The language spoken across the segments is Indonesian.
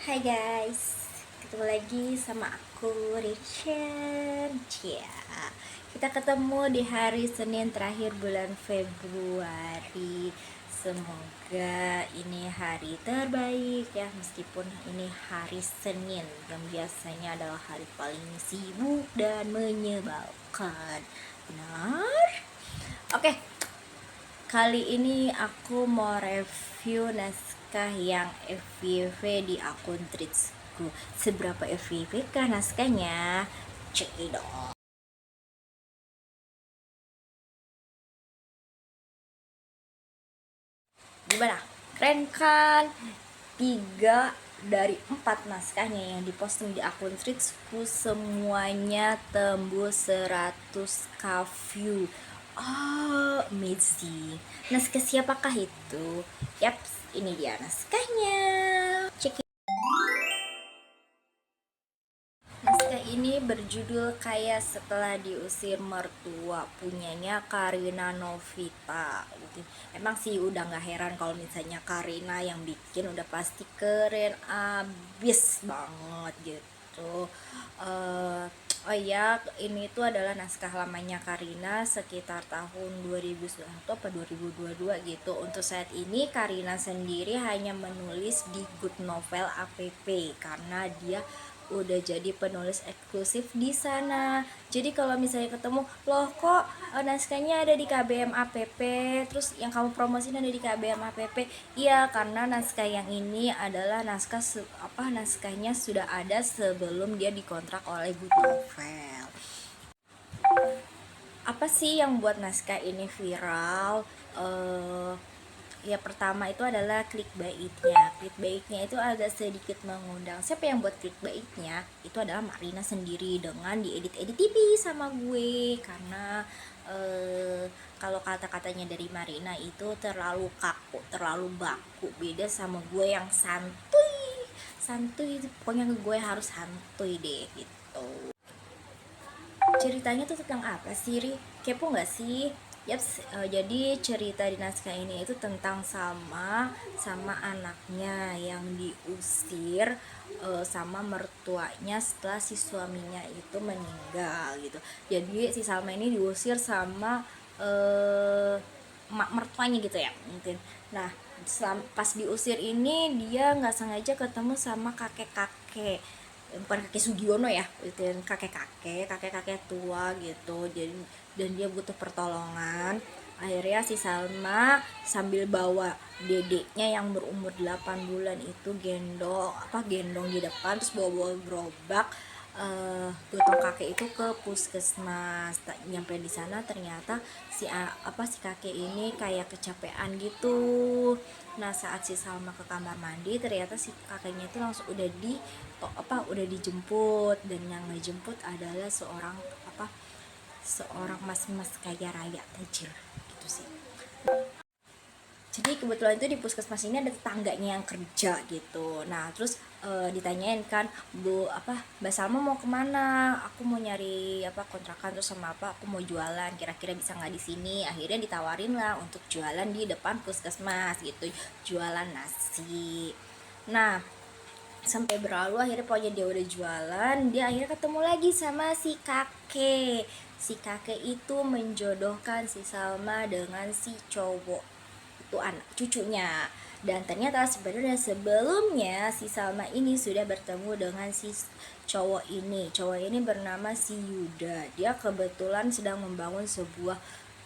Hai guys, ketemu lagi sama aku Rachel. Ya, kita ketemu di hari Senin terakhir bulan Februari. Semoga ini hari terbaik ya, meskipun ini hari Senin yang biasanya adalah hari paling sibuk dan menyebalkan. Benar? Oke, kali ini aku mau review naskah yang FYP di akun Treatsku. Seberapa FYP kah naskahnya? Cekidot. Gimana? Keren kan? 3 dari 4 naskahnya yang diposting di akun Treatsku semuanya tembus 100k view. Oh, amazing. Naskah siapakah itu? Yaps, ini dia naskahnya. Cek. Naskah ini berjudul Kaya Setelah Diusir Mertua, punyanya Karina Novita gitu. Emang sih udah gak heran kalau misalnya Karina yang bikin, udah pasti keren abis banget gitu. Eh, oh iya, ini tuh adalah naskah lamanya Karina sekitar tahun 2001 atau 2022 gitu. Untuk saat ini Karina sendiri hanya menulis di Good Novel app karena dia udah jadi penulis eksklusif di sana. Jadi kalau misalnya ketemu, loh kok naskahnya ada di KBM app, terus yang kamu promosin ada di KBM app? Iya, karena naskah yang ini adalah naskahnya sudah ada sebelum dia dikontrak oleh Good Novel. Apa sih yang buat naskah ini viral? Ya pertama itu adalah clickbaitnya itu agak sedikit mengundang. Siapa yang buat clickbaitnya? Itu adalah Marina sendiri dengan diedit-edit tipis sama gue, karena kalau kata-katanya dari Marina itu terlalu kaku, terlalu baku, beda sama gue yang santuy pokoknya gue harus santuy deh gitu. Ceritanya tuh tentang apa sih, Ri? Kepo nggak sih? Yaps, jadi cerita di naskah ini itu tentang sama anaknya yang diusir sama mertuanya setelah si suaminya itu meninggal gitu. Jadi si Salma ini diusir sama mak mertuanya gitu ya mungkin. Nah, pas diusir ini dia nggak sengaja ketemu sama kakek-kakek, bukan kakek Sugiono ya, itu kakek-kakek tua gitu. Jadi dan dia butuh pertolongan. Akhirnya si Salma sambil bawa dedeknya yang berumur 8 bulan itu gendong di depan, terus bawa gerobak, gotong kakek itu ke puskesmas. Nyampe di sana ternyata si kakek ini kayak kecapean gitu. Nah, saat si Salma ke kamar mandi, ternyata si kakeknya itu langsung udah dijemput, dan yang ngejemput adalah seorang mas-mas kaya raya tajir gitu sih. Jadi kebetulan itu di puskesmas ini ada tetangganya yang kerja gitu. Nah terus ditanyain kan, Mbak Salma mau kemana? Aku mau nyari kontrakan, terus sama aku mau jualan, kira-kira bisa nggak di sini? Akhirnya ditawarin lah untuk jualan di depan puskesmas gitu, jualan nasi. Nah, sampai berlalu, akhirnya pokoknya dia udah jualan, dia akhirnya ketemu lagi sama si kakek itu menjodohkan si Salma dengan si cowok itu, anak cucunya. Dan ternyata sebenarnya sebelumnya si Salma ini sudah bertemu dengan si cowok ini bernama si Yuda. Dia kebetulan sedang membangun sebuah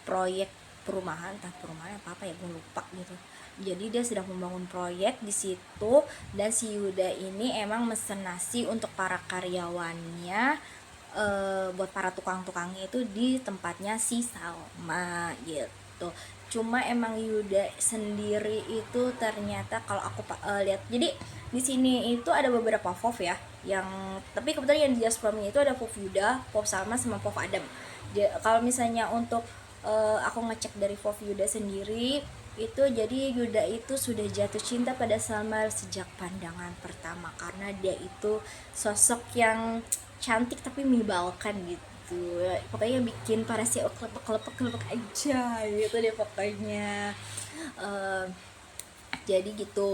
proyek perumahan, entah perumahan apa ya, gue lupa gitu. Jadi dia sedang membangun proyek di situ, dan si Yuda ini emang mesen nasi untuk para karyawannya, buat para tukang-tukangnya itu di tempatnya si Salma gitu. Cuma emang Yuda sendiri itu ternyata kalau aku lihat, jadi di sini itu ada beberapa Vov ya, tapi kebetulan yang di Jaspramnya itu ada Vov Yuda, Vov Salma, sama Vov Adam. Kalau misalnya untuk aku ngecek dari Vov Yuda sendiri itu, jadi Yuda itu sudah jatuh cinta pada Salma sejak pandangan pertama, karena dia itu sosok yang cantik tapi menyebalkan gitu. Pokoknya bikin para CEO kelepek aja gitu deh pokoknya. Eh, jadi gitu.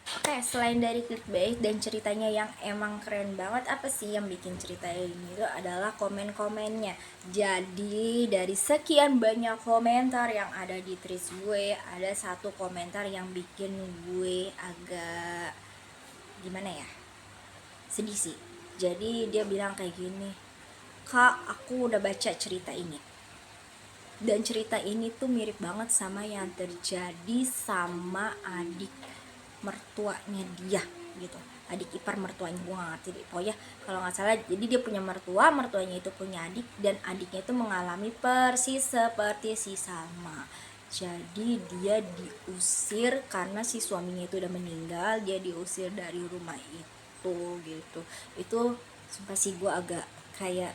Oke, selain dari clickbait dan ceritanya yang emang keren banget, apa sih yang bikin cerita ini itu adalah komen-komennya. Jadi dari sekian banyak komentar yang ada di threads gue, ada satu komentar yang bikin gue agak gimana ya, sedih sih. Jadi dia bilang kayak gini, "Kak, aku udah baca cerita ini, dan cerita ini tuh mirip banget sama yang terjadi sama adik mertuanya dia gitu, adik ipar mertuanya, gue gak ngerti deh pokoknya kalau nggak salah. Jadi dia punya mertua, mertuanya itu punya adik, dan adiknya itu mengalami persis seperti si Salma. Jadi dia diusir karena si suaminya itu udah meninggal, dia diusir dari rumah itu gitu. Itu sumpah sih gue agak kayak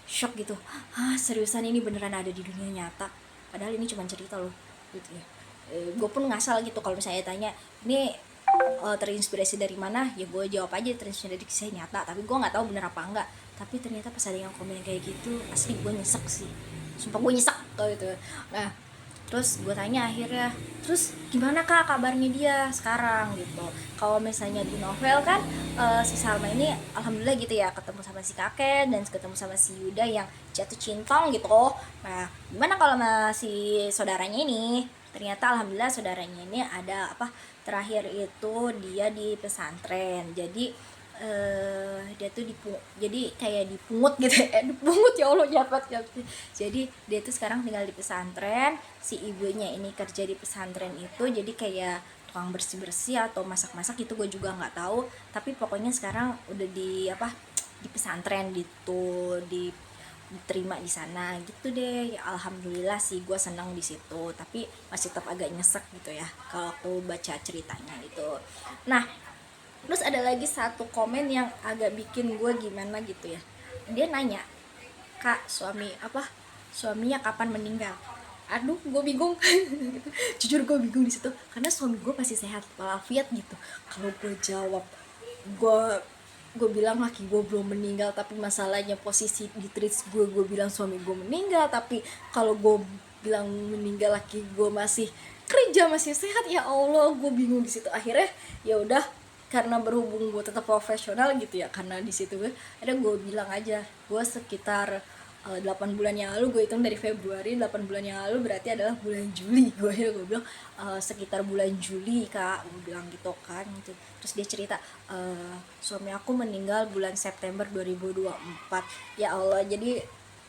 shock gitu. Seriusan ini beneran ada di dunia nyata, padahal ini cuma cerita loh gitu ya. Gue pun ngasal gitu kalau misalnya tanya ini terinspirasi dari mana, ya gue jawab aja terinspirasi dari kisah nyata, tapi gue nggak tahu bener apa enggak. Tapi ternyata pas ada yang komen kayak gitu, asli gue nyesek sih, sumpah gue nyesek kalau gitu. Nah, terus gue tanya akhirnya, terus gimana kak kabarnya dia sekarang gitu. Kalau misalnya di novel kan si Salma ini alhamdulillah gitu ya, ketemu sama si kakek dan ketemu sama si Yuda yang jatuh cintong gitu. Nah, gimana kalau si saudaranya ini, ternyata alhamdulillah saudaranya ini ada apa, terakhir itu dia di pesantren. Jadi dia tuh jadi kayak dipungut gitu ya, dipungut, ya Allah jahat banget. Jadi dia tuh sekarang tinggal di pesantren, si ibunya ini kerja di pesantren itu, jadi kayak tukang bersih-bersih atau masak-masak itu gue juga nggak tahu, tapi pokoknya sekarang udah di apa, di pesantren gitu, diterima di sana gitu deh ya. Alhamdulillah sih gue senang di situ, tapi masih tetap agak nyesek gitu ya kalau aku baca ceritanya itu. Nah, terus ada lagi satu komen yang agak bikin gue gimana gitu ya. Dia nanya, kak suaminya kapan meninggal. Aduh, gue bingung. Jujur gue bingung di situ karena suami gue masih sehat walafiat gitu. Kalau gue jawab, gue gue bilang laki gue belum meninggal, tapi masalahnya posisi di tweets gue bilang suami gue meninggal, tapi kalau gue bilang meninggal laki gue masih kerja masih sehat, ya Allah gue bingung di situ. Akhirnya ya udah, karena berhubung gue tetap profesional gitu ya, karena di situ gue bilang aja gue sekitar 8 bulan yang lalu, gue hitung dari Februari, 8 bulan yang lalu berarti adalah bulan Juli. Gue bilang sekitar bulan Juli kak, gue bilang gitu kan gitu. Terus dia cerita suami aku meninggal bulan September 2024. Ya Allah, jadi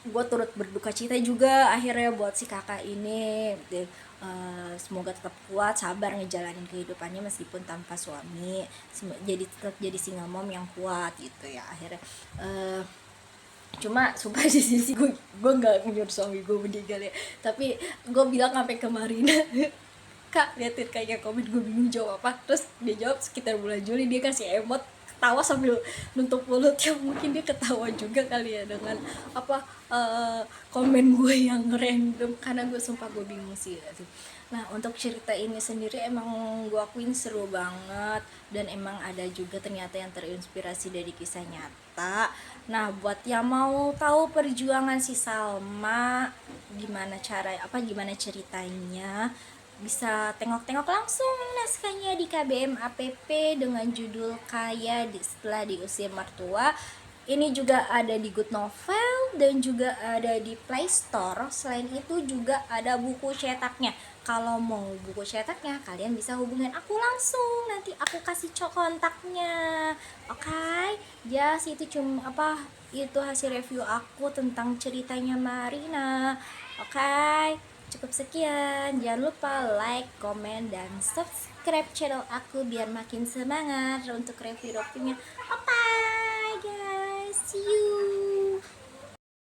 gue turut berduka cita juga akhirnya buat si kakak ini gitu. Semoga tetap kuat, sabar ngejalanin kehidupannya meskipun tanpa suami, jadi tetap jadi single mom yang kuat gitu ya akhirnya. Cuma sumpah di sisi gue nggak nyuruh suami gue meninggal ya, tapi gue bilang sampai kemarin kak liatin kayaknya komen, gue bingung jawab apa. Terus dia jawab sekitar bulan Juli, dia kasih emot ketawa sambil nutup mulut, ya mungkin dia ketawa juga kali ya dengan apa komen gue yang random, karena gue sumpah gue bingung sih gitu. Nah, untuk cerita ini sendiri emang gue akuin seru banget, dan emang ada juga ternyata yang terinspirasi dari kisah nyata. Nah, buat yang mau tahu perjuangan si Salma, gimana ceritanya, bisa tengok-tengok langsung naskahnya di KBM APP dengan judul Kaya Setelah Diusir Mertua. Ini juga ada di Good Novel dan juga ada di Play Store. Selain itu juga ada buku cetaknya. Kalau mau buku cetaknya, kalian bisa hubungin aku langsung. Nanti aku kasih kontaknya. Oke, yes, itu cuma itu hasil review aku tentang ceritanya Marina. Oke, cukup sekian. Jangan lupa like, komen, dan subscribe channel aku biar makin semangat untuk review-reviewnya. Bye guys, see you.